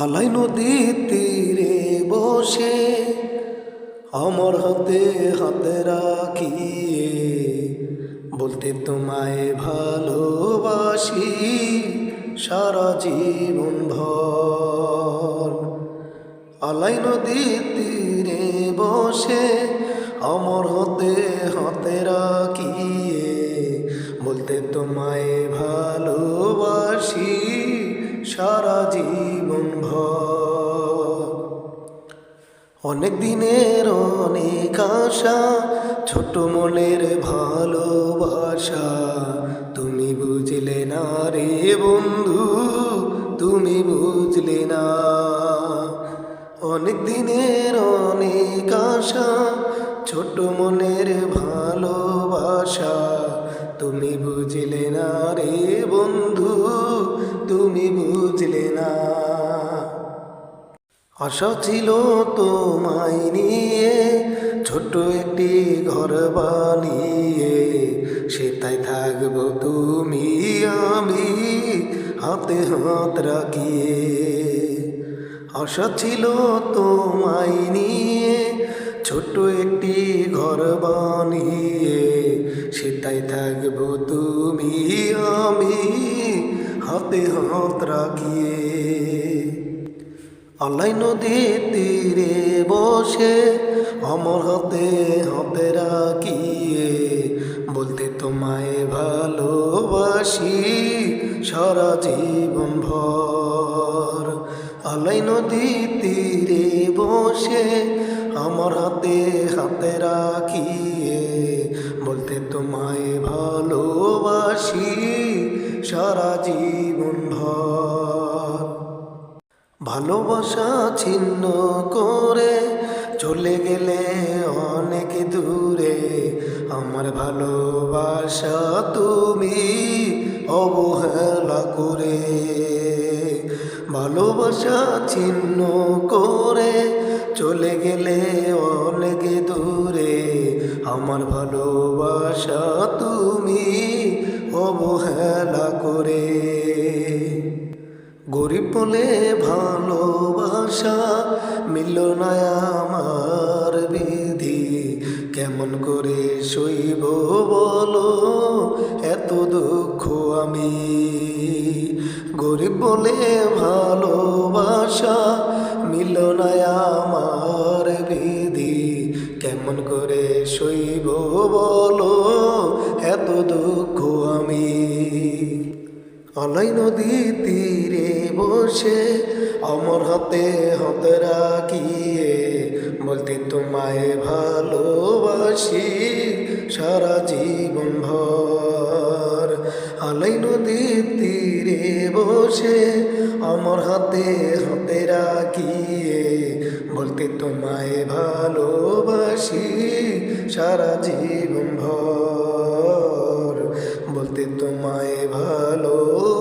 আলাই নদীর তীরে বসে আমার হাতে হাতে রাখিয়ে বলতে তোমায় ভালোবাসি সারা জীবন ভর। আলাই নদীর তীরে বসে আমার হাতে হাতে রাখিয়ে বলতে তোমায় ভালোবাসি সারা জীবন ভর। অনেক দিনের অনেক আশা, ছোট মনের ভালোবাসা, তুমি বুঝলে না রে বন্ধু, তুমি বুঝলে না। অনেক দিনের অনেক আশা, ছোট মনের ভালোবাসা, তুমি বুঝলে না রে বন্ধু, তুমি বুঝলে না। আশা ছিল তোমায় নিয়ে ছোট একটি ঘর বানিয়ে, সেটাই থাকবো তুমি আমি হাতে হাত রাখিয়ে। আশা ছিল তোমায় নিয়ে ছোট একটি ঘর বানিয়ে, সেটাই থাকবো তুমি আমি হাতে হাত রাখিয়ে। আলাই নদীর তীরে বসে আমার হাতে হাতে রাখিয়ে বলতে তোমায় ভালোবাসি সারা জীবন ভর। আলাই নদীর তীরে বসে আমার হাতে হাতে রাখিয়ে বলতে তোমায় ভালোবাসি সারা জীবন ভর। ভালোবাসা ছিন্ন করে চলে গেলে অনেক দূরে, আমার ভালোবাসা তুমি অবহেলা করে। ভালোবাসা ছিন্ন করে চলে গেলে অনেক দূরে, আমার ভালোবাসা তুমি অবহেলা করে। গরিব বলে ভালোবাসা মিলল না আমার বিধি, কেমন করে সইব বলো এত দুঃখ আমি। গরিব বলে ভালোবাসা মিলল না আমার বিধি, কেমন করে সইব বলো এত দুঃখ আমি। আলাই নদীর তীরে বসে আমার হাতে হাতে রাখিয়ে বলতে তোমায় ভালোবাসি সারা জীবন ভর। আলাই নদীর তীরে বসে আমার হাতে হাতে রাখিয়ে বলতে তোমায় ভালোবাসি সারা জীবন ভর, বলতে তোমায় ভালোবাসি